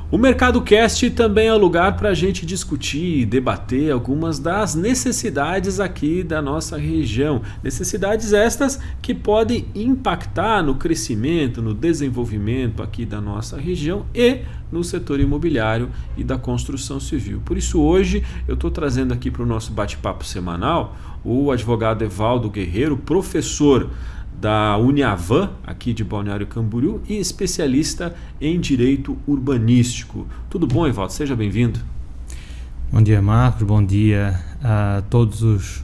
O Mercado Cast também é o lugar para a gente discutir e debater algumas das necessidades aqui da nossa região. Necessidades estas que podem impactar no crescimento, no desenvolvimento aqui da nossa região e no setor imobiliário e da construção civil. Por isso hoje eu estou trazendo aqui para o nosso bate-papo semanal o advogado Evaldo Guerreiro, professor da Uniavan, aqui de Balneário Camboriú, e especialista em direito urbanístico. Tudo bom, Evaldo? Seja bem-vindo. Bom dia, Marcos. Bom dia a todos os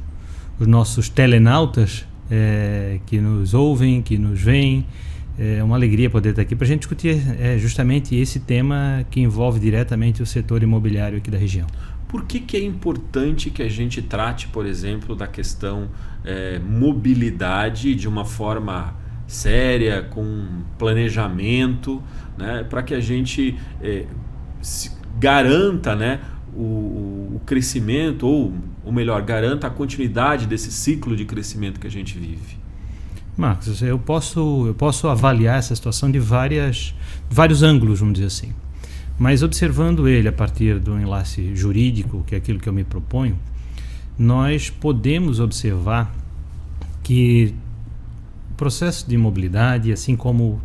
nossos telenautas que nos ouvem, que nos veem. É uma alegria poder estar aqui para a gente discutir justamente esse tema que envolve diretamente o setor imobiliário aqui da região. Por que é importante que a gente trate, por exemplo, da questão mobilidade de uma forma séria, com planejamento, né, para que a gente garanta, né, o crescimento, ou melhor, garanta a continuidade desse ciclo de crescimento que a gente vive? Marcos, eu posso avaliar essa situação de vários ângulos, vamos dizer assim. Mas observando ele a partir do enlace jurídico, que é aquilo que eu me proponho, nós podemos observar que o processo de mobilidade, assim como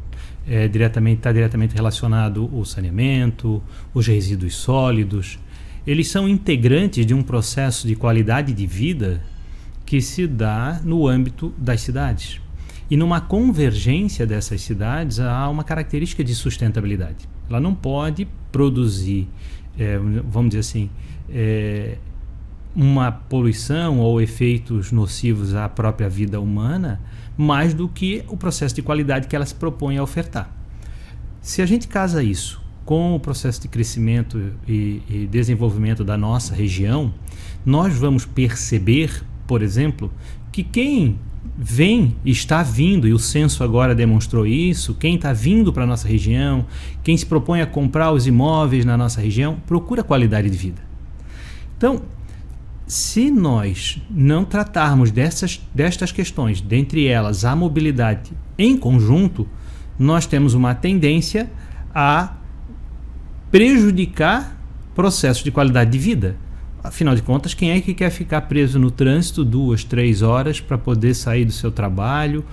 está diretamente relacionado o saneamento, os resíduos sólidos, eles são integrantes de um processo de qualidade de vida que se dá no âmbito das cidades. E numa convergência dessas cidades há uma característica de sustentabilidade. Ela não pode produzir, vamos dizer assim, uma poluição ou efeitos nocivos à própria vida humana mais do que o processo de qualidade que ela se propõe a ofertar. Se a gente casa isso com o processo de crescimento e desenvolvimento da nossa região, nós vamos perceber, por exemplo, que quem está vindo, e o censo agora demonstrou isso, quem está vindo para a nossa região, quem se propõe a comprar os imóveis na nossa região, procura qualidade de vida. Então, se nós não tratarmos destas questões, dentre elas a mobilidade em conjunto, nós temos uma tendência a prejudicar processos de qualidade de vida. Afinal de contas, quem é que quer ficar preso no trânsito 2, 3 horas para poder sair do seu trabalho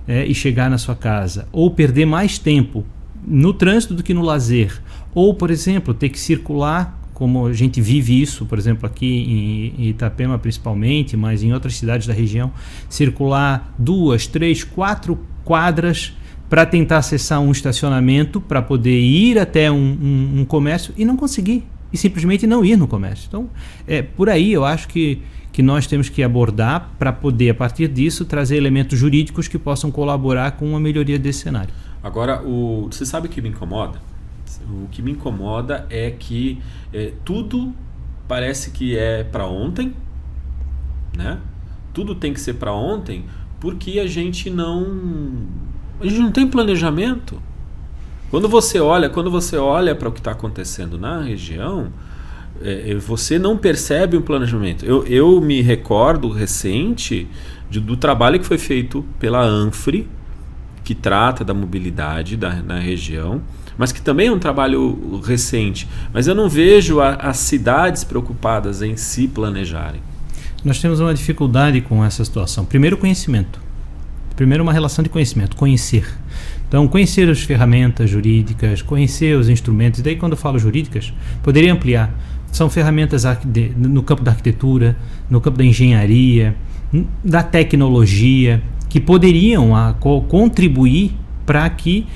e chegar na sua casa? Ou perder mais tempo no trânsito do que no lazer? Ou, por exemplo, ter que circular, como a gente vive isso, por exemplo, aqui em Itapema principalmente, mas em outras cidades da região, circular 2, 3, 4 quadras para tentar acessar um estacionamento, para poder ir até um comércio e não conseguir. E simplesmente não ir no comércio. Então, por aí eu acho que nós temos que abordar para poder, a partir disso, trazer elementos jurídicos que possam colaborar com uma melhoria desse cenário. Agora, você sabe o que me incomoda? O que me incomoda é que tudo parece que é para ontem, né? Tudo tem que ser para ontem, porque a gente não tem planejamento. Quando você olha para o que está acontecendo na região, você não percebe um planejamento. Eu me recordo recente do trabalho que foi feito pela ANFRE, que trata da mobilidade na região, mas que também é um trabalho recente. Mas eu não vejo as cidades preocupadas em se planejarem. Nós temos uma dificuldade com essa situação. Primeiro, conhecimento. Primeiro, uma relação de conhecimento, conhecer. Então, conhecer as ferramentas jurídicas, conhecer os instrumentos, e daí quando eu falo jurídicas, poderia ampliar. São ferramentas no campo da arquitetura, no campo da engenharia, da tecnologia, que poderiam contribuir para que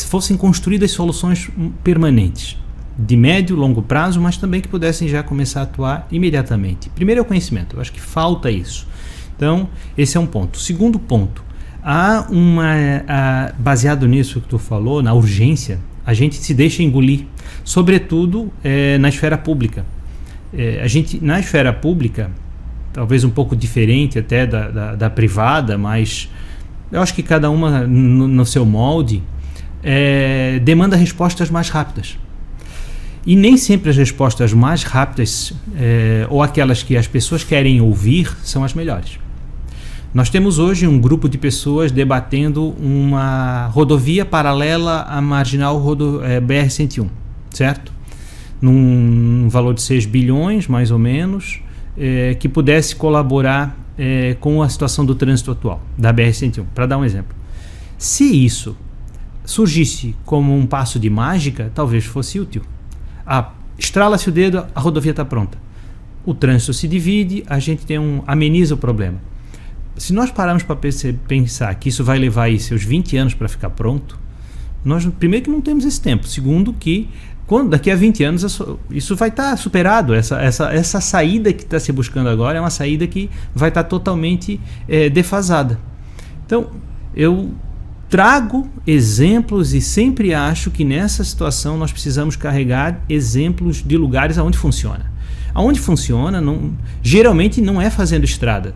fossem construídas soluções permanentes, de médio e longo prazo, mas também que pudessem já começar a atuar imediatamente. Primeiro é o conhecimento, eu acho que falta isso. Então, esse é um ponto. Segundo ponto, baseado nisso que tu falou, na urgência, a gente se deixa engolir, sobretudo na esfera pública. Na esfera pública, talvez um pouco diferente até da privada, mas eu acho que cada uma no seu molde, demanda respostas mais rápidas. E nem sempre as respostas mais rápidas ou aquelas que as pessoas querem ouvir são as melhores. Nós temos hoje um grupo de pessoas debatendo uma rodovia paralela à marginal BR-101. certo? Num valor de 6 bilhões, mais ou menos, que pudesse colaborar com a situação do trânsito atual, da BR-101, para dar um exemplo. Se isso surgisse como um passo de mágica, talvez fosse útil. Estrala-se o dedo, a rodovia está pronta. O trânsito se divide, a gente ameniza o problema. Se nós pararmos para pensar que isso vai levar aí seus 20 anos para ficar pronto, nós, primeiro, que não temos esse tempo. Segundo, que daqui a 20 anos isso vai estar superado. Essa saída que está se buscando agora é uma saída que vai estar totalmente defasada. Então, eu trago exemplos e sempre acho que nessa situação nós precisamos carregar exemplos de lugares onde funciona. Onde funciona, geralmente não é fazendo estrada,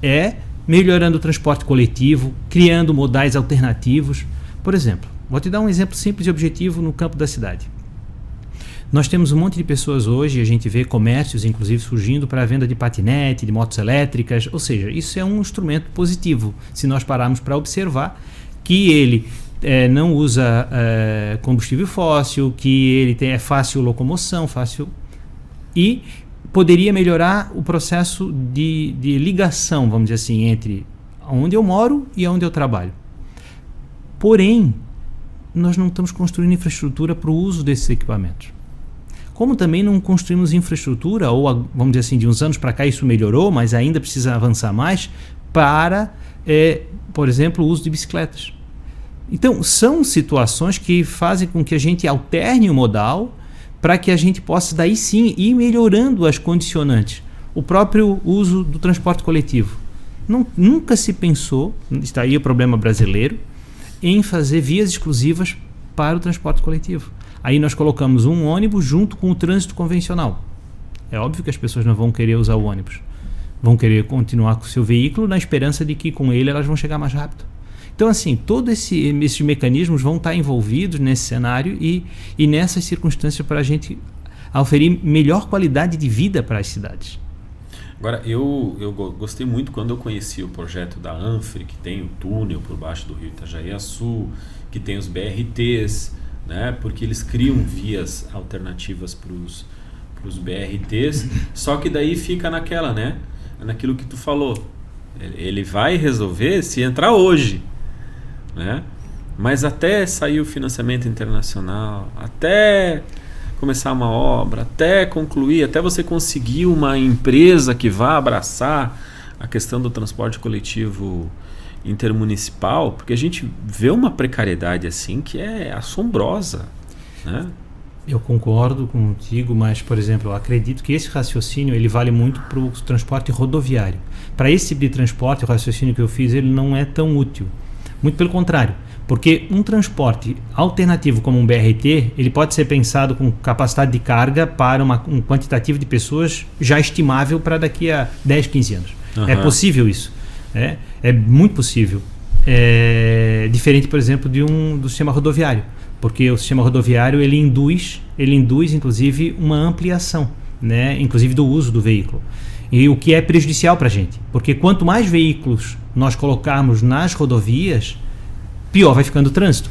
é melhorando o transporte coletivo, criando modais alternativos. Por exemplo, vou te dar um exemplo simples e objetivo no campo da cidade. Nós temos um monte de pessoas hoje, a gente vê comércios inclusive surgindo para a venda de patinete, de motos elétricas, ou seja, isso é um instrumento positivo, se nós pararmos para observar que ele não usa combustível fóssil, que ele é fácil locomoção, e poderia melhorar o processo de ligação, vamos dizer assim, entre onde eu moro e onde eu trabalho. Porém, nós não estamos construindo infraestrutura para o uso desses equipamentos. Como também não construímos infraestrutura, ou vamos dizer assim, de uns anos para cá isso melhorou, mas ainda precisa avançar mais, para, por exemplo, o uso de bicicletas. Então, são situações que fazem com que a gente alterne o modal para que a gente possa, daí sim, ir melhorando as condicionantes. O próprio uso do transporte coletivo. Nunca se pensou, está aí o problema brasileiro, em fazer vias exclusivas para o transporte coletivo. Aí nós colocamos um ônibus junto com o trânsito convencional. É óbvio que as pessoas não vão querer usar o ônibus. Vão querer continuar com o seu veículo na esperança de que com ele elas vão chegar mais rápido. Então, assim, todos esses mecanismos vão estar envolvidos nesse cenário e nessas circunstâncias para a gente oferir melhor qualidade de vida para as cidades. Agora, eu gostei muito quando eu conheci o projeto da ANFRE, que tem o túnel por baixo do rio Itajaí-Açu, que tem os BRTs, né? Porque eles criam vias alternativas para os BRTs, só que daí fica naquela, né? Naquilo que tu falou. Ele vai resolver se entrar hoje, né? Mas até sair o financiamento internacional, até começar uma obra, até concluir, até você conseguir uma empresa que vá abraçar a questão do transporte coletivo intermunicipal, porque a gente vê uma precariedade assim que é assombrosa, né? Eu concordo contigo, mas, por exemplo, eu acredito que esse raciocínio ele vale muito para o transporte rodoviário. Para esse tipo de transporte, o raciocínio que eu fiz ele não é tão útil. Muito pelo contrário, porque um transporte alternativo como um BRT, ele pode ser pensado com capacidade de carga para um quantitativo de pessoas já estimável para daqui a 10, 15 anos. Uhum. É possível isso. É muito possível. É diferente, por exemplo, do sistema rodoviário. Porque o sistema rodoviário ele induz inclusive uma ampliação, né? Inclusive do uso do veículo. E o que é prejudicial para a gente. Porque quanto mais veículos nós colocarmos nas rodovias, pior vai ficando o trânsito.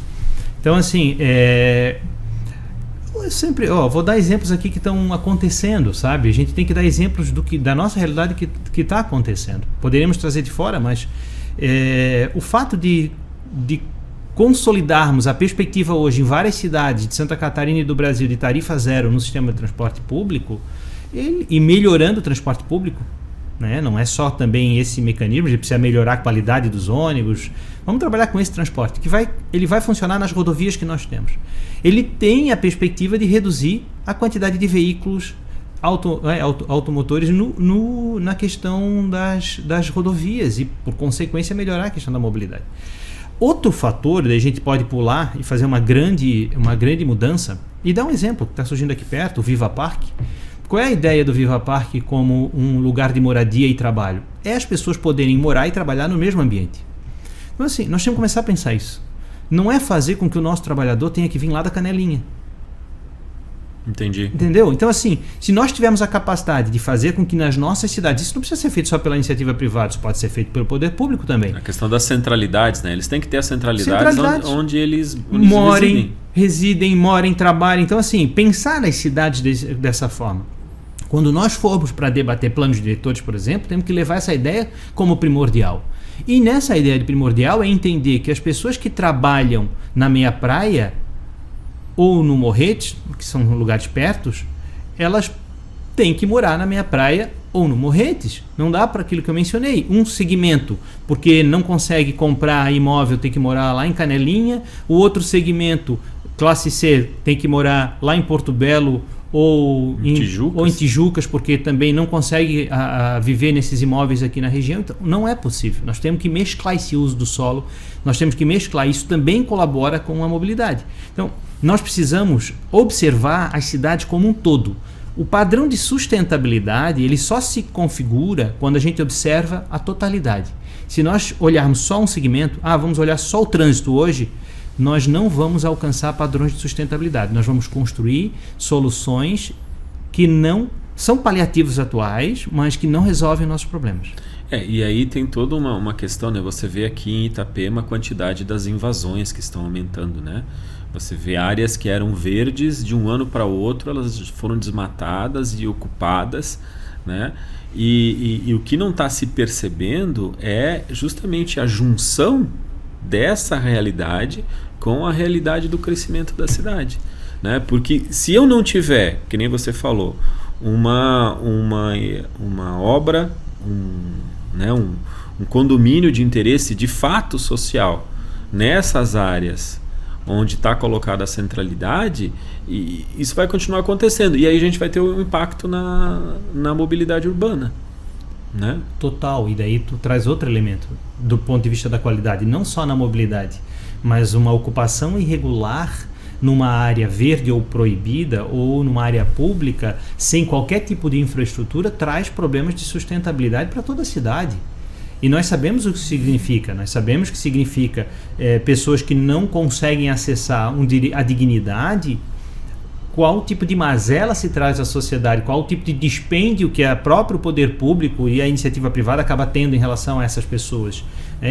Então, assim, eu sempre vou dar exemplos aqui que estão acontecendo, sabe? A gente tem que dar exemplos da nossa realidade que está acontecendo. Poderíamos trazer de fora, mas o fato de consolidarmos a perspectiva hoje em várias cidades de Santa Catarina e do Brasil de tarifa zero no sistema de transporte público e melhorando o transporte público, né? Não é só também esse mecanismo, a gente precisa melhorar a qualidade dos ônibus. Vamos trabalhar com esse transporte, ele vai funcionar nas rodovias que nós temos. Ele tem a perspectiva de reduzir a quantidade de veículos automotores na questão das rodovias e, por consequência, melhorar a questão da mobilidade. Outro fator, daí a gente pode pular e fazer uma grande mudança, e dar um exemplo que está surgindo aqui perto, o Viva Parque. Qual é a ideia do Viva Parque como um lugar de moradia e trabalho? É as pessoas poderem morar e trabalhar no mesmo ambiente. Então, assim, nós temos que começar a pensar isso. Não é fazer com que o nosso trabalhador tenha que vir lá da Canelinha. Entendi. Entendeu? Então, assim, se nós tivermos a capacidade de fazer com que nas nossas cidades, isso não precisa ser feito só pela iniciativa privada, isso pode ser feito pelo poder público também. A questão das centralidades, né? Eles têm que ter as centralidades. Onde eles residem, morem, trabalhem. Então, assim, pensar nas cidades dessa forma. Quando nós formos para debater planos diretores, por exemplo, temos que levar essa ideia como primordial. E nessa ideia de primordial é entender que as pessoas que trabalham na meia praia ou no Morretes, que são lugares pertos, elas têm que morar na meia praia ou no Morretes. Não dá para aquilo que eu mencionei. Um segmento, porque não consegue comprar imóvel, tem que morar lá em Canelinha. O outro segmento, classe C, tem que morar lá em Porto Belo ou em Tijucas, porque também não consegue viver nesses imóveis aqui na região. Então, não é possível. Nós temos que mesclar esse uso do solo, nós temos que mesclar. Isso também colabora com a mobilidade. Então, nós precisamos observar as cidades como um todo. O padrão de sustentabilidade, ele só se configura quando a gente observa a totalidade. Se nós olharmos só um segmento, vamos olhar só o trânsito hoje, nós não vamos alcançar padrões de sustentabilidade. Nós vamos construir soluções que não são paliativos atuais, mas que não resolvem nossos problemas. E aí tem toda uma questão, né? Você vê aqui em Itapema a quantidade das invasões que estão aumentando, né? Você vê áreas que eram verdes, de um ano para o outro elas foram desmatadas e ocupadas, né? E o que não está se percebendo é justamente a junção dessa realidade com a realidade do crescimento da cidade, né? Porque se eu não tiver, que nem você falou, uma obra, um condomínio de interesse de fato social nessas áreas onde está colocada a centralidade, e isso vai continuar acontecendo. E aí a gente vai ter um impacto na mobilidade urbana, né? Total. E daí tu traz outro elemento do ponto de vista da qualidade, não só na mobilidade, mas uma ocupação irregular numa área verde ou proibida ou numa área pública sem qualquer tipo de infraestrutura traz problemas de sustentabilidade para toda a cidade. E nós sabemos o que significa. Nós sabemos que significa pessoas que não conseguem acessar a dignidade, qual tipo de mazela se traz à sociedade, qual o tipo de dispêndio que o próprio poder público e a iniciativa privada acaba tendo em relação a essas pessoas.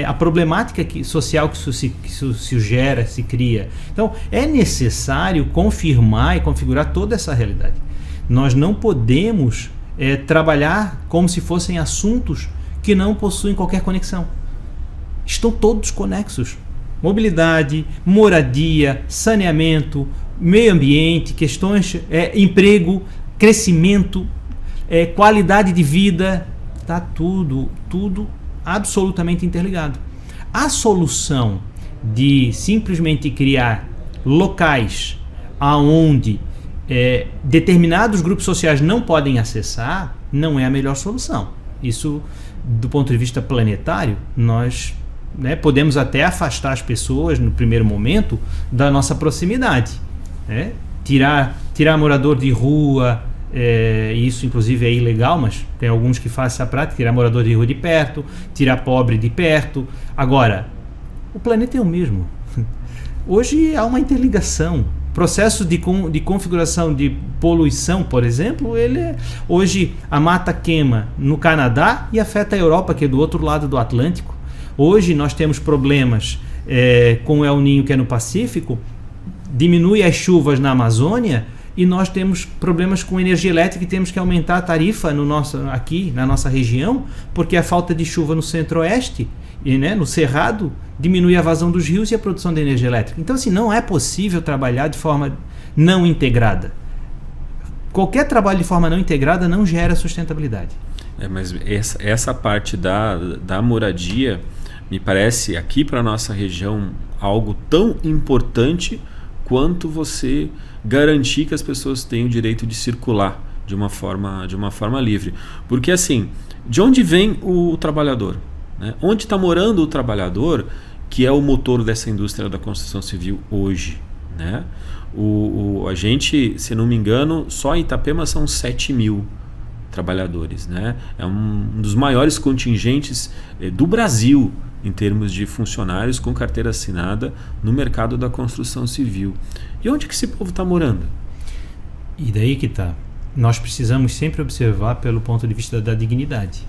A problemática social que isso se gera, se cria. Então, é necessário confirmar e configurar toda essa realidade. Nós não podemos trabalhar como se fossem assuntos que não possuem qualquer conexão. Estão todos conexos. Mobilidade, moradia, saneamento, meio ambiente, questões, emprego, crescimento, qualidade de vida, está tudo absolutamente interligado. A solução de simplesmente criar locais aonde determinados grupos sociais não podem acessar não é a melhor solução. Isso, do ponto de vista planetário, nós podemos até afastar as pessoas no primeiro momento da nossa proximidade, tirar morador de rua, isso inclusive é ilegal, mas tem alguns que fazem essa prática, tirar morador de rua de perto, tirar pobre de perto. Agora, o planeta é o mesmo. Hoje há uma interligação. Processo de configuração de poluição, por exemplo, hoje a mata queima no Canadá e afeta a Europa, que é do outro lado do Atlântico. Hoje nós temos problemas com o El Niño, que é no Pacífico, diminui as chuvas na Amazônia e nós temos problemas com energia elétrica e temos que aumentar a tarifa aqui na nossa região, porque a falta de chuva no centro-oeste e no Cerrado diminui a vazão dos rios e a produção de energia elétrica. Então, assim, não é possível trabalhar de forma não integrada. Qualquer trabalho de forma não integrada não gera sustentabilidade. Mas essa parte da moradia me parece aqui para a nossa região algo tão importante quanto você garantir que as pessoas tenham o direito de circular de uma forma livre. Porque assim, de onde vem o trabalhador? Onde está morando o trabalhador, que é o motor dessa indústria da construção civil hoje, né? A gente, se não me engano, só em Itapema são 7.000 trabalhadores, né? É um dos maiores contingentes do Brasil em termos de funcionários com carteira assinada no mercado da construção civil. E onde que esse povo está morando? E daí que está. Nós precisamos sempre observar pelo ponto de vista da dignidade.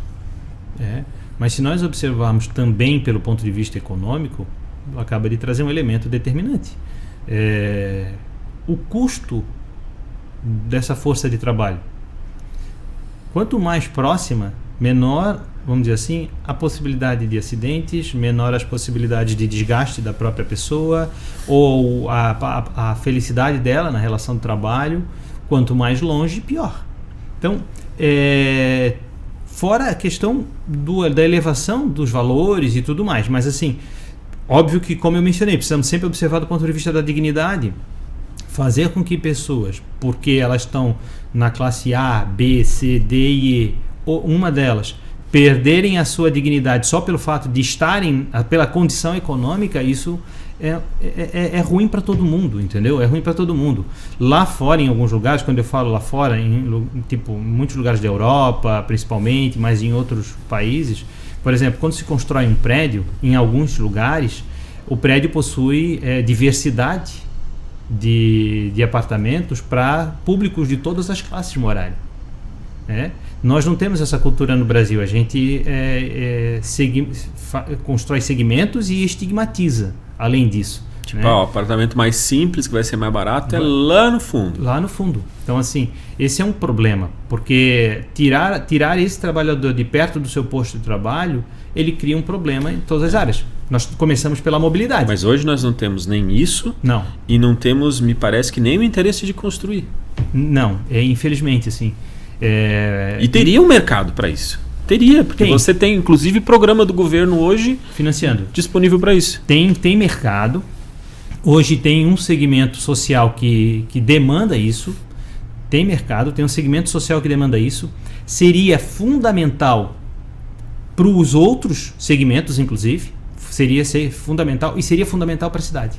Mas se nós observarmos também pelo ponto de vista econômico, acaba de trazer um elemento determinante. O custo dessa força de trabalho. Quanto mais próxima, menor, vamos dizer assim, a possibilidade de acidentes, menor as possibilidades de desgaste da própria pessoa ou a felicidade dela na relação do trabalho. Quanto mais longe, pior. Então, fora a questão da elevação dos valores e tudo mais, mas assim, óbvio que, como eu mencionei, precisamos sempre observar do ponto de vista da dignidade, fazer com que pessoas, porque elas estão na classe A, B, C, D e E, ou uma delas, perderem a sua dignidade só pelo fato de estarem, pela condição econômica, isso é ruim para todo mundo, entendeu? É ruim para todo mundo. Lá fora, em alguns lugares, quando eu falo lá fora, em muitos lugares da Europa, principalmente, mas em outros países, por exemplo, quando se constrói um prédio, em alguns lugares, o prédio possui diversidade de apartamentos para públicos de todas as classes morais. Nós não temos essa cultura no Brasil. A gente constrói segmentos e estigmatiza, além disso. Tipo, o apartamento mais simples, que vai ser mais barato, é lá no fundo. Lá no fundo. Então, assim, esse é um problema, porque tirar esse trabalhador de perto do seu posto de trabalho, ele cria um problema em todas as áreas. Nós começamos pela mobilidade. Mas hoje nós não temos nem isso. Não. E não temos, me parece que nem o interesse de construir. Não, infelizmente, assim. E teria um mercado para isso. Teria, porque você tem inclusive programa do governo hoje financiando, disponível para isso. Tem mercado. Hoje tem um segmento social que demanda isso. Tem mercado, tem um segmento social que demanda isso. Seria fundamental para os outros segmentos, inclusive. Seria fundamental e seria fundamental para a cidade.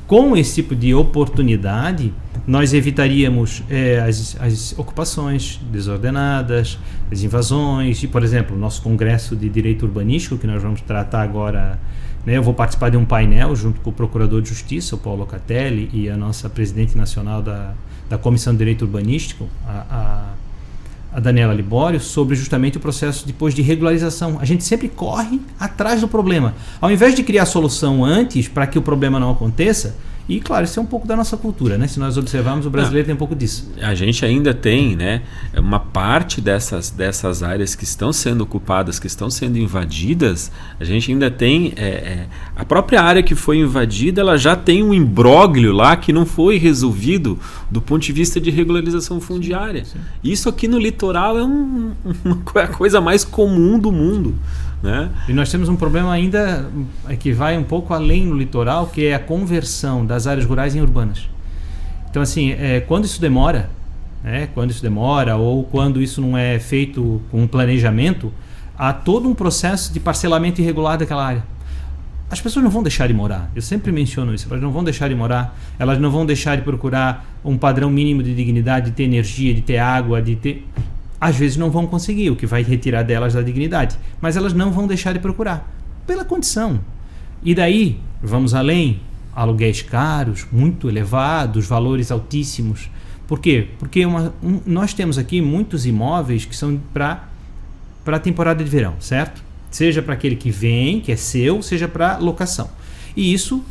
Com esse tipo de oportunidade, nós evitaríamos as ocupações desordenadas, as invasões. E, por exemplo, o nosso Congresso de Direito Urbanístico, que nós vamos tratar agora, eu vou participar de um painel junto com o Procurador de Justiça, o Paulo Locatelli, e a nossa Presidente Nacional da Comissão de Direito Urbanístico, a Daniela Libório, sobre justamente o processo depois de regularização. A gente sempre corre atrás do problema. Ao invés de criar solução antes para que o problema não aconteça, e claro, isso é um pouco da nossa cultura, né? Se nós observarmos, o brasileiro tem um pouco disso. A gente ainda tem, uma parte dessas áreas que estão sendo ocupadas, que estão sendo invadidas, a gente ainda tem a própria área que foi invadida, ela já tem um imbróglio lá que não foi resolvido do ponto de vista de regularização fundiária. Sim. Isso aqui no litoral é a coisa mais comum do mundo. Né? E nós temos um problema ainda que vai um pouco além no litoral, que é a conversão das áreas rurais em urbanas. Então, assim, quando isso demora, ou quando isso não é feito com um planejamento, há todo um processo de parcelamento irregular daquela área. As pessoas não vão deixar de morar. Eu sempre menciono isso. Elas não vão deixar de morar. Elas não vão deixar de procurar um padrão mínimo de dignidade, de ter energia, de ter água, de ter... Às vezes não vão conseguir, o que vai retirar delas da dignidade. Mas elas não vão deixar de procurar, pela condição. E daí, vamos além, aluguéis caros, muito elevados, valores altíssimos. Por quê? Porque nós temos aqui muitos imóveis que são para a temporada de verão, certo? Seja para aquele que vem, que é seu, seja para locação. E isso,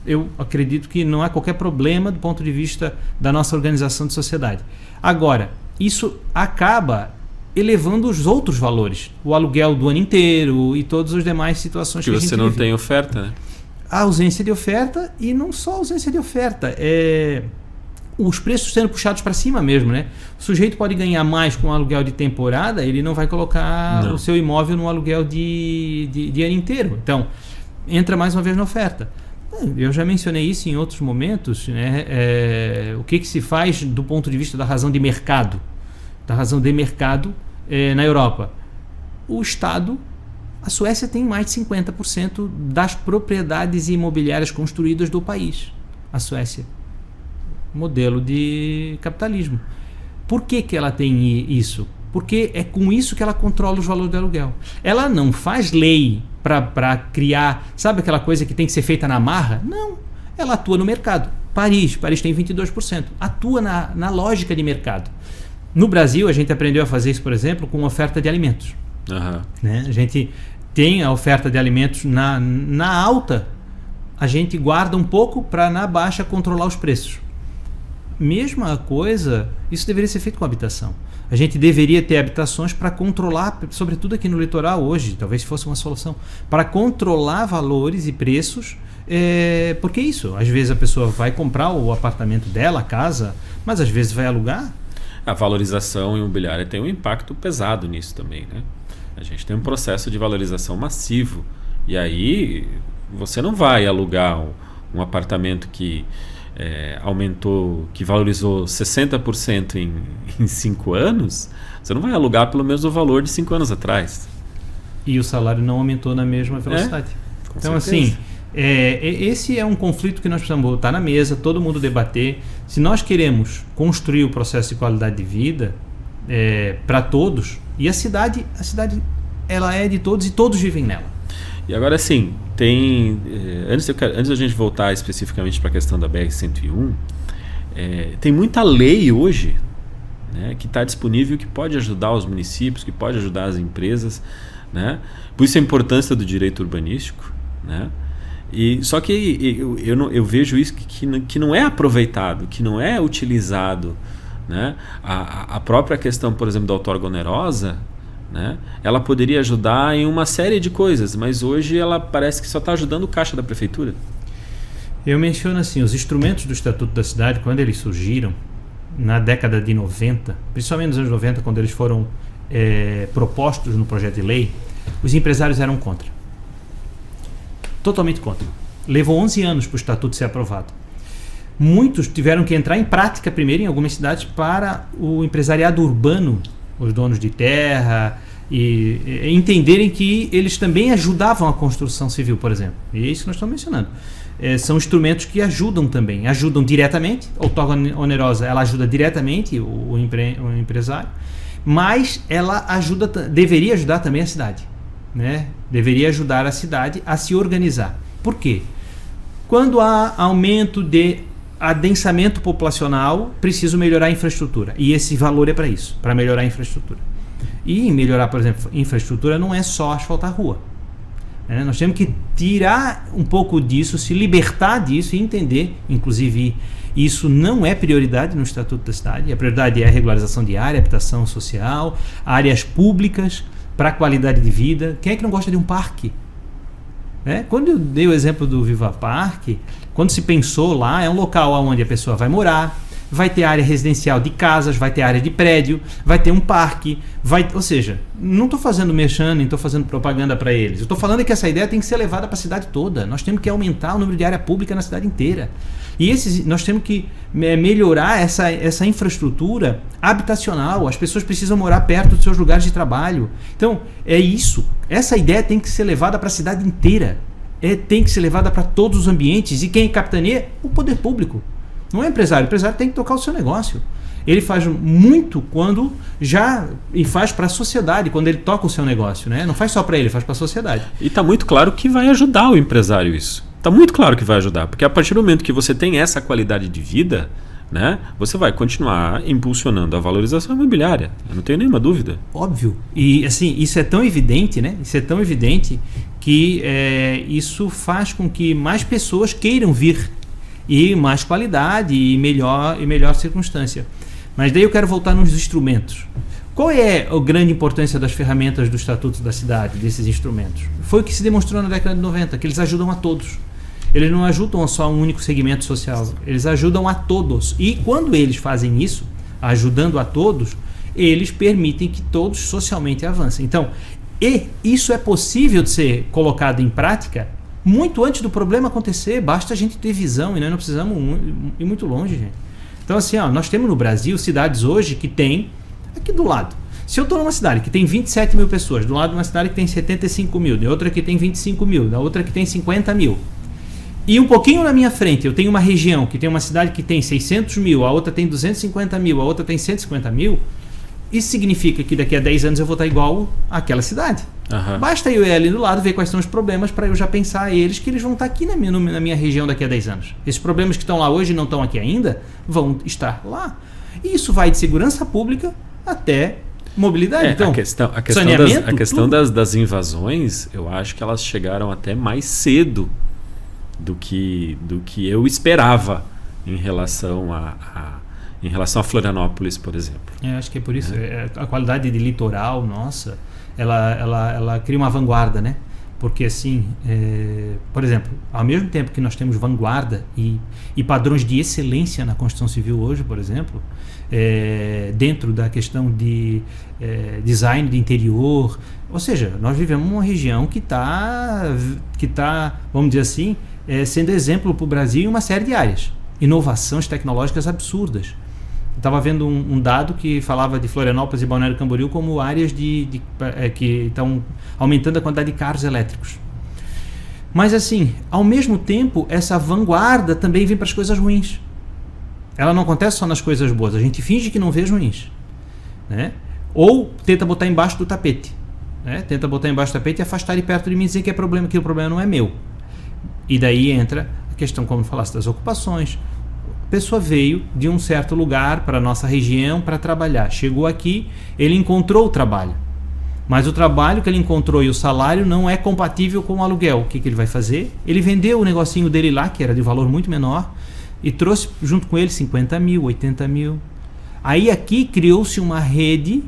eu acredito que não há qualquer problema do ponto de vista da nossa organização de sociedade. Agora, isso acaba elevando os outros valores, o aluguel do ano inteiro e todas as demais situações que a gente você não tem oferta, né? A ausência de oferta, e não só a ausência de oferta, os preços sendo puxados para cima mesmo, né? O sujeito pode ganhar mais com um aluguel de temporada, ele não vai colocar o seu imóvel no aluguel de ano inteiro. Então, entra mais uma vez na oferta. Eu já mencionei isso em outros momentos, né? O que se faz do ponto de vista da razão de mercado, na Europa. O Estado, a Suécia tem mais de 50% das propriedades imobiliárias construídas do país. A Suécia, modelo de capitalismo. Por que ela tem isso? Porque é com isso que ela controla os valores do aluguel. Ela não faz lei para criar, sabe aquela coisa que tem que ser feita na marra? Não, ela atua no mercado. Paris tem 22%. Atua na lógica de mercado. No Brasil, a gente aprendeu a fazer isso, por exemplo, com oferta de alimentos. Né? A gente tem a oferta de alimentos na alta, a gente guarda um pouco para na baixa controlar os preços. Mesma coisa, isso deveria ser feito com habitação. A gente deveria ter habitações para controlar, sobretudo aqui no litoral hoje, talvez fosse uma solução, para controlar valores e preços, porque isso, às vezes a pessoa vai comprar o apartamento dela, a casa, mas às vezes vai alugar. A valorização imobiliária tem um impacto pesado nisso também, né? A gente tem um processo de valorização massivo, e aí você não vai alugar um apartamento que aumentou, que valorizou 60% em 5 anos, você não vai alugar pelo mesmo valor de 5 anos atrás. E o salário não aumentou na mesma velocidade. Então, assim, esse é um conflito que nós precisamos botar na mesa, todo mundo debater. Se nós queremos construir o processo de qualidade de vida para todos, e a cidade ela é de todos e todos vivem nela. E agora, assim, antes da gente voltar especificamente para a questão da BR-101, tem muita lei hoje, né, que está disponível, que pode ajudar os municípios, que pode ajudar as empresas, né? Por isso a importância do direito urbanístico, né? Só que eu vejo isso que não é aproveitado, que não é utilizado, né? A própria questão, por exemplo, da outorga onerosa, né? Ela poderia ajudar em uma série de coisas, mas hoje ela parece que só está ajudando o caixa da prefeitura. Eu menciono assim, os instrumentos do Estatuto da Cidade, quando eles surgiram, na década de 90, principalmente nos anos 90, quando eles foram propostos no projeto de lei, os empresários eram contra. Totalmente contra. Levou 11 anos para o Estatuto ser aprovado. Muitos tiveram que entrar em prática primeiro em algumas cidades para o empresariado urbano, os donos de terra, e entenderem que eles também ajudavam a construção civil, por exemplo. E é isso que nós estamos mencionando. São instrumentos que ajudam também, ajudam diretamente. A outorga onerosa, ela ajuda diretamente o empresário, mas ela deveria ajudar também a cidade, né? Deveria ajudar a cidade a se organizar. Por quê? Quando há aumento de adensamento populacional, preciso melhorar a infraestrutura. E esse valor é para isso, para melhorar a infraestrutura. E melhorar, por exemplo, infraestrutura não é só asfaltar a rua. Nós temos que tirar um pouco disso, se libertar disso e entender, inclusive, isso não é prioridade no Estatuto da Cidade. A prioridade é a regularização de área, habitação social, áreas públicas para a qualidade de vida. Quem é que não gosta de um parque? Quando eu dei o exemplo do Viva Parque, quando se pensou lá, é um local onde a pessoa vai morar, vai ter área residencial de casas, vai ter área de prédio, vai ter um parque, ou seja, não estou fazendo merchan, nem estou fazendo propaganda para eles. Eu estou falando que essa ideia tem que ser levada para a cidade toda. Nós temos que aumentar o número de área pública na cidade inteira. E nós temos que melhorar essa infraestrutura habitacional. As pessoas precisam morar perto dos seus lugares de trabalho. Então, é isso. Essa ideia tem que ser levada para a cidade inteira. Tem que ser levada para todos os ambientes. E quem capitaneia? O poder público. Não é empresário. O empresário tem que tocar o seu negócio. Ele faz muito e faz para a sociedade quando ele toca o seu negócio, né? Não faz só para ele, faz para a sociedade. E está muito claro que vai ajudar o empresário isso. Está muito claro que vai ajudar, porque a partir do momento que você tem essa qualidade de vida, né, você vai continuar impulsionando a valorização imobiliária. Eu não tenho nenhuma dúvida. Óbvio. E assim, isso é tão evidente, né? Isso é tão evidente que isso faz com que mais pessoas queiram vir e mais qualidade e melhor circunstância. Mas daí eu quero voltar nos instrumentos. Qual é a grande importância das ferramentas do Estatuto da Cidade, desses instrumentos? Foi o que se demonstrou na década de 90, que eles ajudam a todos. Eles não ajudam só um único segmento social, eles ajudam a todos. E quando eles fazem isso, ajudando a todos, eles permitem que todos socialmente avancem. Então, isso é possível de ser colocado em prática muito antes do problema acontecer. Basta a gente ter visão e nós não precisamos ir muito longe, gente. Então, assim, nós temos no Brasil cidades hoje que tem, aqui do lado, se eu estou numa cidade que tem 27 mil pessoas, do lado de uma cidade que tem 75 mil, de outra que tem 25 mil, da outra que tem 50 mil, e um pouquinho na minha frente eu tenho uma região que tem uma cidade que tem 600 mil, a outra tem 250 mil, a outra tem 150 mil, isso significa que daqui a 10 anos eu vou estar igual àquela cidade. Basta eu ir ali do lado, ver quais são os problemas para eu já pensar eles, que eles vão estar aqui na minha região daqui a 10 anos. Esses problemas que estão lá hoje e não estão aqui ainda, vão estar lá. E isso vai de segurança pública até mobilidade. Então, a questão das invasões, eu acho que elas chegaram até mais cedo do que eu esperava em relação a Florianópolis, por exemplo. Acho que é por isso. A qualidade de litoral, nossa, ela cria uma vanguarda, né? Porque assim, por exemplo, ao mesmo tempo que nós temos vanguarda e padrões de excelência na construção civil hoje, por exemplo, dentro da questão de design de interior, ou seja, nós vivemos uma região que está, vamos dizer assim, sendo exemplo para o Brasil em uma série de áreas. Inovações tecnológicas absurdas. Estava vendo um dado que falava de Florianópolis e Balneário Camboriú como áreas que estão aumentando a quantidade de carros elétricos. Mas assim, ao mesmo tempo, essa vanguarda também vem para as coisas ruins. Ela não acontece só nas coisas boas. A gente finge que não vê as ruins, né? Ou tenta botar embaixo do tapete, né? Tenta botar embaixo do tapete e afastar de perto de mim e dizer que o problema não é meu. E daí entra a questão, como falasse, das ocupações. A pessoa veio de um certo lugar para a nossa região para trabalhar. Chegou aqui, ele encontrou o trabalho. Mas o trabalho que ele encontrou e o salário não é compatível com o aluguel. O que ele vai fazer? Ele vendeu o negocinho dele lá, que era de valor muito menor, e trouxe junto com ele 50 mil, 80 mil. Aí aqui criou-se uma rede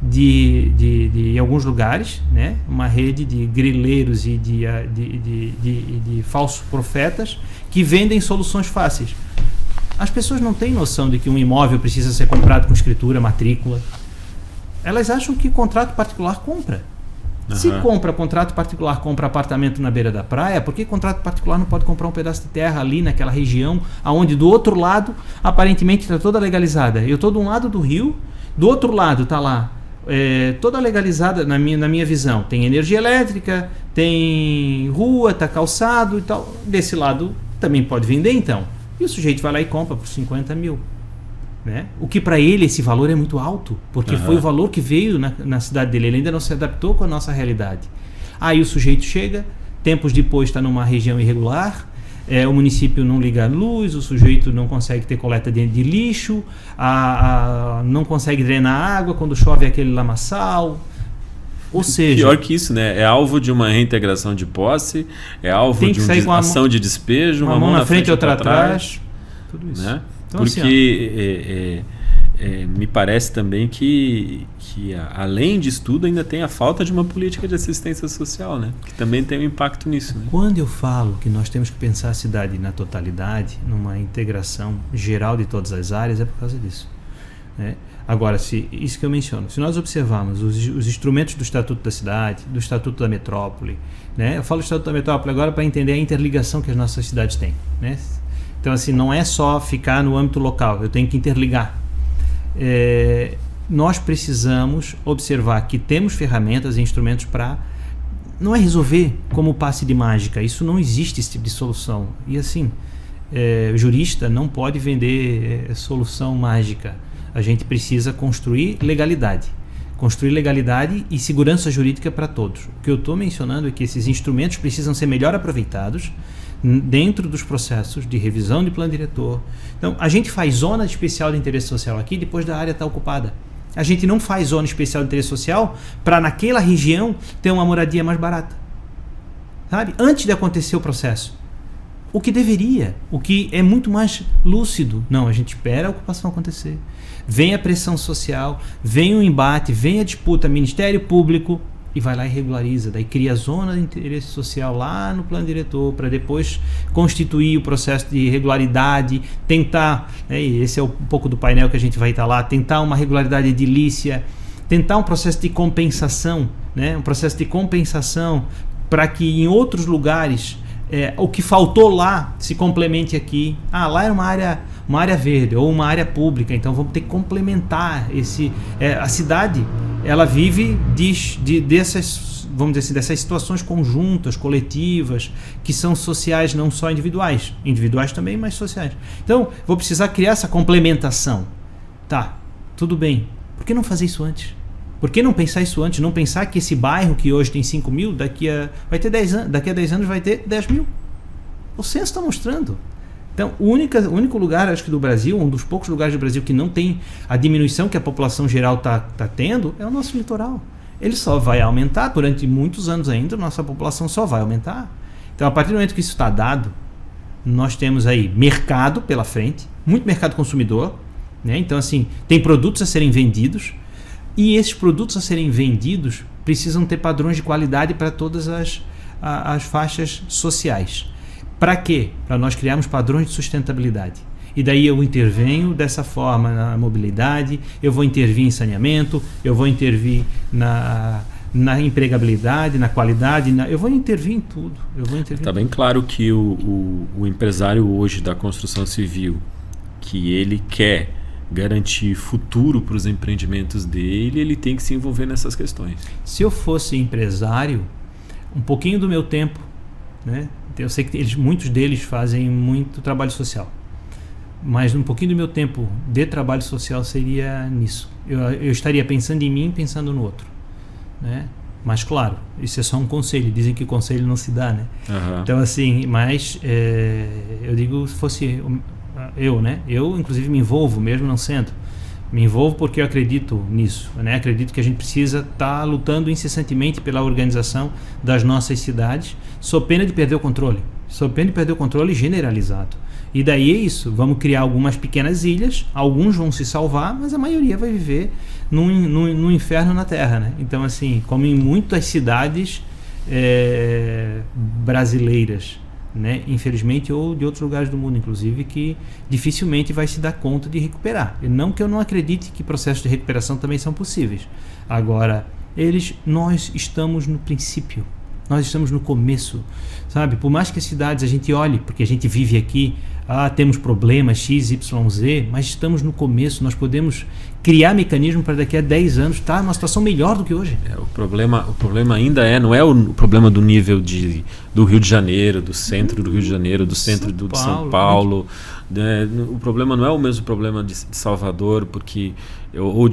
em alguns lugares, né? Uma rede de grileiros e de falsos profetas que vendem soluções fáceis. As pessoas não têm noção de que um imóvel precisa ser comprado com escritura, matrícula. Elas acham que contrato particular compra. Se compra contrato particular, compra apartamento na beira da praia, por que contrato particular não pode comprar um pedaço de terra ali naquela região, onde do outro lado aparentemente está toda legalizada? Eu estou de um lado do rio, do outro lado está lá toda legalizada na minha visão. Tem energia elétrica, tem rua, está calçado e tal. Desse lado também pode vender então. E o sujeito vai lá e compra por 50 mil. Né? O que para ele esse valor é muito alto, porque foi o valor que veio na cidade dele. Ele ainda não se adaptou com a nossa realidade. Aí o sujeito chega, tempos depois está numa região irregular, o município não liga a luz, o sujeito não consegue ter coleta de lixo, não consegue drenar água, quando chove é aquele lamaçal. Ou seja, pior que isso, né? É alvo de uma reintegração de posse, é alvo de uma ação de despejo, uma mão na frente e outra atrás. Tudo isso. Né? Então, porque me parece também que além disso tudo ainda tem a falta de uma política de assistência social, né? Que também tem um impacto nisso. Né? Quando eu falo que nós temos que pensar a cidade na totalidade, numa integração geral de todas as áreas, é por causa disso. Né? Agora, isso que eu menciono, se nós observarmos os instrumentos do Estatuto da Cidade, do Estatuto da Metrópole, né? Eu falo Estatuto da Metrópole agora para entender a interligação que as nossas cidades têm. Né? Então, assim, não é só ficar no âmbito local, eu tenho que interligar. Nós precisamos observar que temos ferramentas e instrumentos para... Não é resolver como passe de mágica, isso não existe, esse tipo de solução. E assim, jurista não pode vender solução mágica. A gente precisa construir legalidade. Construir legalidade e segurança jurídica para todos. O que eu estou mencionando é que esses instrumentos precisam ser melhor aproveitados dentro dos processos de revisão de plano diretor. Então, a gente faz zona especial de interesse social aqui depois da área estar ocupada. A gente não faz zona especial de interesse social para naquela região ter uma moradia mais barata. Sabe? Antes de acontecer o processo. O que deveria, o que é muito mais lúcido. Não, a gente espera a ocupação acontecer. Vem a pressão social, vem o embate, vem a disputa, Ministério Público, e vai lá e regulariza. Daí cria a zona de interesse social lá no plano diretor, para depois constituir o processo de regularidade, tentar, né, e esse é um pouco do painel que a gente vai estar lá, tentar uma regularidade edilícia, tentar um processo de compensação, né, um processo de compensação para que em outros lugares o que faltou lá se complemente aqui. Lá era uma área verde ou uma área pública, então vamos ter que complementar a cidade. Ela vive dessas, vamos dizer assim, dessas situações conjuntas, coletivas, que são sociais, não só individuais também, mas sociais. Então vou precisar criar essa complementação. Tá, tudo bem, por que não fazer isso antes? Por que não pensar isso antes? Não pensar que esse bairro que hoje tem 5 mil, daqui a 10 anos vai ter 10 mil. O censo está mostrando. Então, o único lugar, acho que do Brasil, um dos poucos lugares do Brasil que não tem a diminuição que a população geral está tendo, é o nosso litoral. Ele só vai aumentar durante muitos anos ainda, a nossa população só vai aumentar. Então, a partir do momento que isso está dado, nós temos aí mercado pela frente, muito mercado consumidor, né? Então, assim, tem produtos a serem vendidos, e esses produtos a serem vendidos precisam ter padrões de qualidade para todas as faixas sociais. Para quê? Para nós criarmos padrões de sustentabilidade. E daí eu intervenho dessa forma na mobilidade, eu vou intervir em saneamento, eu vou intervir na empregabilidade, na qualidade, eu vou intervir em tudo. Está bem claro que o empresário hoje da construção civil, que ele quer garantir futuro para os empreendimentos dele, ele tem que se envolver nessas questões. Se eu fosse empresário, um pouquinho do meu tempo, né? Eu sei que muitos deles fazem muito trabalho social, mas um pouquinho do meu tempo de trabalho social seria nisso. Eu estaria pensando em mim, pensando no outro, né? Mas claro, isso é só um conselho. Dizem que conselho não se dá, né? Uhum. Então assim, mas eu digo, se fosse eu, né? Eu inclusive me envolvo, mesmo não sendo. Me envolvo porque eu acredito nisso, né? Acredito que a gente precisa estar lutando incessantemente pela organização das nossas cidades, sob pena de perder o controle generalizado. E daí é isso, vamos criar algumas pequenas ilhas, alguns vão se salvar, mas a maioria vai viver num inferno na Terra, né? Então, assim, como em muitas cidades brasileiras, né? Infelizmente, ou de outros lugares do mundo, inclusive, que dificilmente vai se dar conta de recuperar. Não que eu não acredite que processos de recuperação também são possíveis. Agora, nós estamos no princípio, nós estamos no começo, sabe? Por mais que as cidades a gente olhe, porque a gente vive aqui, temos problemas X, Y, Z, mas estamos no começo, nós podemos criar mecanismos para daqui a 10 anos estar numa situação melhor do que hoje. O problema ainda não é o problema do nível do Rio de Janeiro, do centro do Rio de Janeiro, do centro de São Paulo. O problema não é o mesmo problema de Salvador, porque ou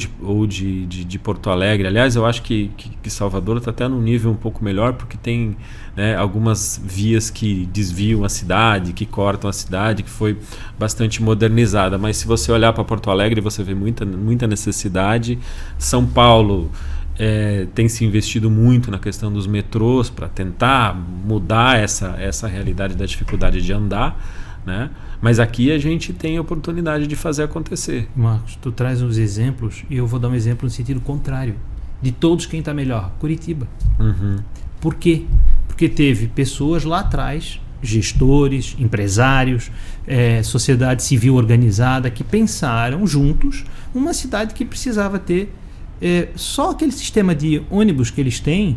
de Porto Alegre. Aliás, eu acho que Salvador está até num nível um pouco melhor, porque tem, né, algumas vias que desviam a cidade, que cortam a cidade, que foi bastante modernizada. Mas se você olhar para Porto Alegre, você vê muita necessidade. São Paulo tem se investido muito na questão dos metrôs para tentar mudar essa realidade da dificuldade de andar, né? Mas aqui a gente tem a oportunidade de fazer acontecer. Marcos, tu traz uns exemplos e eu vou dar um exemplo no sentido contrário. De todos, quem está melhor? Curitiba. Uhum. Por quê? Porque teve pessoas lá atrás, gestores, empresários, sociedade civil organizada, que pensaram juntos uma cidade que precisava ter só aquele sistema de ônibus que eles têm.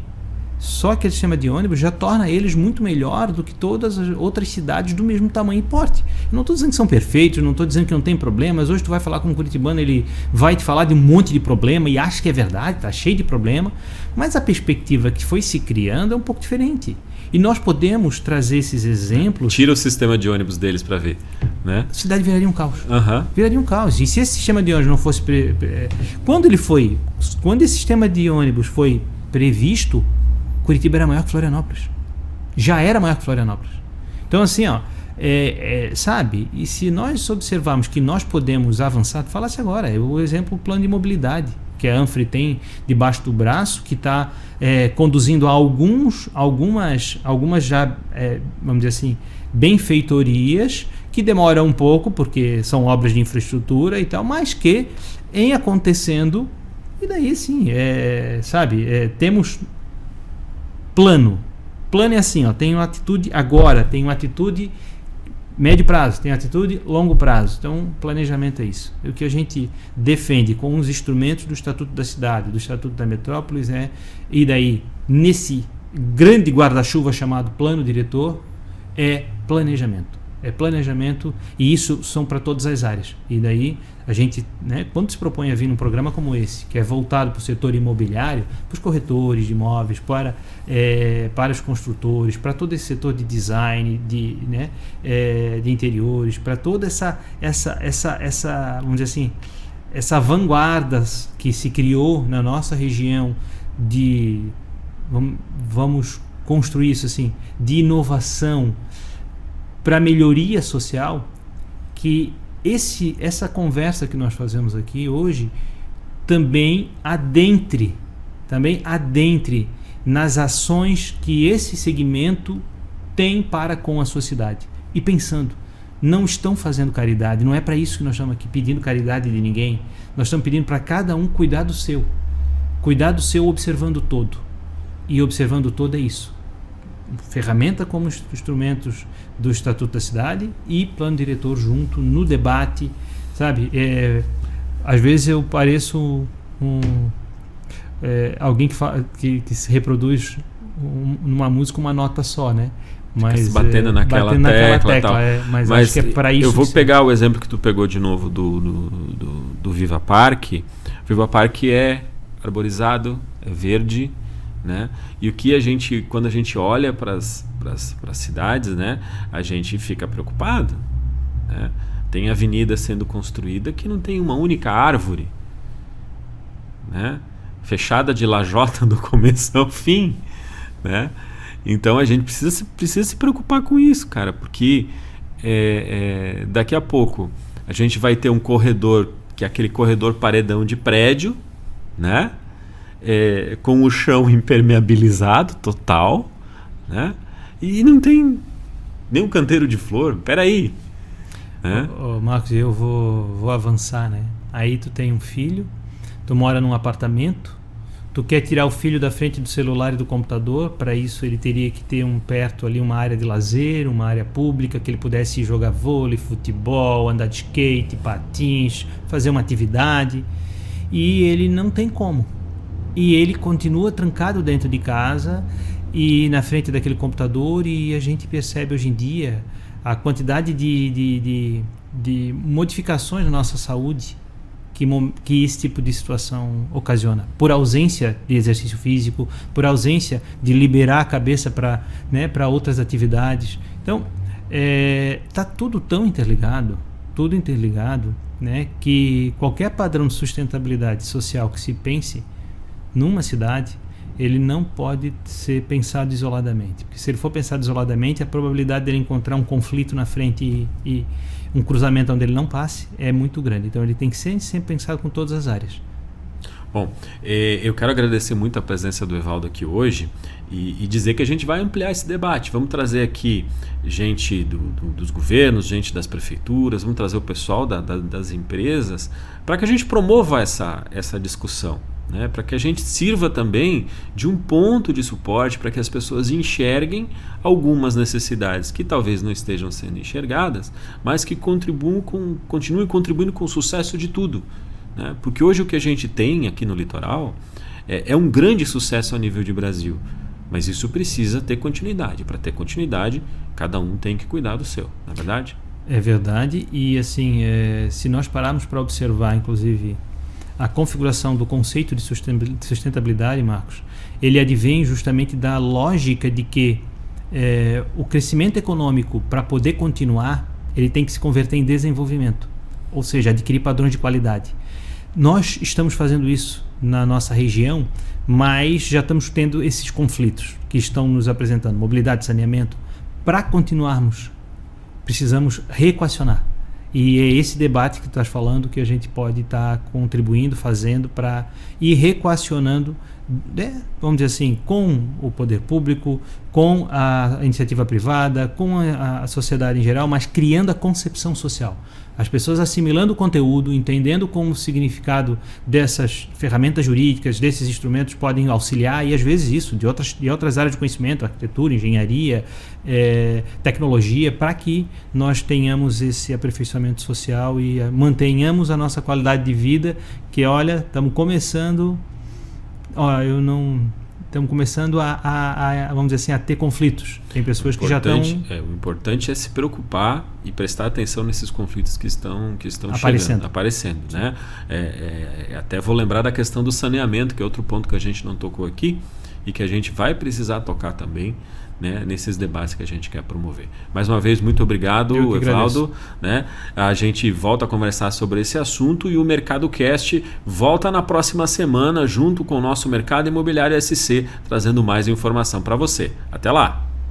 Só que o sistema de ônibus já torna eles muito melhor do que todas as outras cidades do mesmo tamanho e porte. Eu não estou dizendo que são perfeitos, não estou dizendo que não tem problemas. Hoje tu vai falar com um curitibano, ele vai te falar de um monte de problema e acha que é verdade, está cheio de problema. Mas a perspectiva que foi se criando é um pouco diferente. E nós podemos trazer esses exemplos. Tira o sistema de ônibus deles para ver, né? A cidade viraria um caos. Uhum. Viraria um caos. E se esse sistema de ônibus não fosse... Quando esse sistema de ônibus foi previsto, Curitiba era maior que Florianópolis. Já era maior que Florianópolis. Então, assim, sabe? E se nós observarmos que nós podemos avançar, falasse agora, o exemplo, o plano de mobilidade, que a Anfri tem debaixo do braço, que está conduzindo a algumas já, vamos dizer assim, benfeitorias, que demoram um pouco, porque são obras de infraestrutura e tal, mas que, em acontecendo, e daí sim, temos... Plano é assim, tem uma atitude agora, tem uma atitude médio prazo, tem uma atitude longo prazo. Então, planejamento é isso. O que a gente defende com os instrumentos do Estatuto da Cidade, do Estatuto da Metrópolis, e daí, nesse grande guarda-chuva chamado plano diretor, é planejamento. É planejamento, e isso são para todas as áreas. E daí a gente, quando se propõe a vir num programa como esse, que é voltado para o setor imobiliário, para os corretores de imóveis, para os construtores, para todo esse setor de design, de interiores, para toda essa, vamos dizer assim, essa vanguarda que se criou na nossa região de, vamos construir isso assim, de inovação para melhoria social, que essa conversa que nós fazemos aqui hoje também adentre nas ações que esse segmento tem para com a sociedade. E pensando, não estão fazendo caridade, não é para isso que nós estamos aqui pedindo caridade de ninguém, nós estamos pedindo para cada um cuidar do seu observando o todo, e observando o todo é isso, ferramenta como instrumentos do Estatuto da Cidade e plano diretor junto no debate, sabe? Às vezes eu pareço alguém que se reproduz numa música uma nota só, né? Mas batendo naquela tecla tal. Mas acho que é para isso. Eu vou pegar o exemplo que tu pegou de novo do Viva Parque. O Viva Parque é arborizado, é verde, né? E o que quando a gente olha para as cidades, né, a gente fica preocupado, né? Tem avenida sendo construída que não tem uma única árvore, né? Fechada de lajota do começo ao fim, né? Então a gente precisa se preocupar com isso, cara, porque daqui a pouco a gente vai ter um corredor, que é aquele corredor paredão de prédio, né? Com o chão impermeabilizado total, né? E não tem nem um canteiro de flor. Peraí, né? Marcos, eu vou avançar, né? Aí tu tem um filho, tu mora num apartamento, tu quer tirar o filho da frente do celular e do computador. Para isso ele teria que ter perto ali uma área de lazer, uma área pública que ele pudesse jogar vôlei, futebol, andar de skate, patins, fazer uma atividade, e ele não tem como. E ele continua trancado dentro de casa e na frente daquele computador, e a gente percebe hoje em dia a quantidade de modificações na nossa saúde que esse tipo de situação ocasiona, por ausência de exercício físico, por ausência de liberar a cabeça para, né, para outras atividades. Então, está tudo tão interligado, né, que qualquer padrão de sustentabilidade social que se pense numa cidade, ele não pode ser pensado isoladamente. Porque se ele for pensado isoladamente, a probabilidade dele encontrar um conflito na frente e um cruzamento onde ele não passe é muito grande. Então ele tem que ser sempre pensado com todas as áreas. Bom, eu quero agradecer muito a presença do Evaldo aqui hoje e dizer que a gente vai ampliar esse debate. Vamos trazer aqui gente dos governos, gente das prefeituras, vamos trazer o pessoal das empresas para que a gente promova essa discussão, né? Para que a gente sirva também de um ponto de suporte para que as pessoas enxerguem algumas necessidades que talvez não estejam sendo enxergadas, mas que continuem contribuindo com o sucesso de tudo, né? Porque hoje o que a gente tem aqui no litoral é um grande sucesso a nível de Brasil, mas isso precisa ter continuidade. Para ter continuidade, cada um tem que cuidar do seu, não é verdade? É verdade, e assim, se nós pararmos para observar, inclusive, a configuração do conceito de sustentabilidade, Marcos, ele advém justamente da lógica de que o crescimento econômico, para poder continuar, ele tem que se converter em desenvolvimento, ou seja, adquirir padrões de qualidade. Nós estamos fazendo isso na nossa região, mas já estamos tendo esses conflitos que estão nos apresentando, mobilidade, saneamento. Para continuarmos, precisamos reequacionar. E é esse debate que tu estás falando que a gente pode estar contribuindo, fazendo para ir reequacionando, vamos dizer assim, com o poder público, com a iniciativa privada, com a sociedade em geral, mas criando a concepção social. As pessoas assimilando o conteúdo, entendendo como o significado dessas ferramentas jurídicas, desses instrumentos podem auxiliar, e às vezes isso, de outras áreas de conhecimento, arquitetura, engenharia, tecnologia, para que nós tenhamos esse aperfeiçoamento social e mantenhamos a nossa qualidade de vida, que olha, estamos começando... Estamos começando vamos dizer assim, a ter conflitos. Tem pessoas que já estão... O importante é se preocupar e prestar atenção nesses conflitos que estão aparecendo, né? Até vou lembrar da questão do saneamento, que é outro ponto que a gente não tocou aqui, e que a gente vai precisar tocar também, né, nesses debates que a gente quer promover. Mais uma vez, muito obrigado, Evaldo. Né? A gente volta a conversar sobre esse assunto e o Mercado Cast volta na próxima semana junto com o nosso Mercado Imobiliário SC, trazendo mais informação para você. Até lá!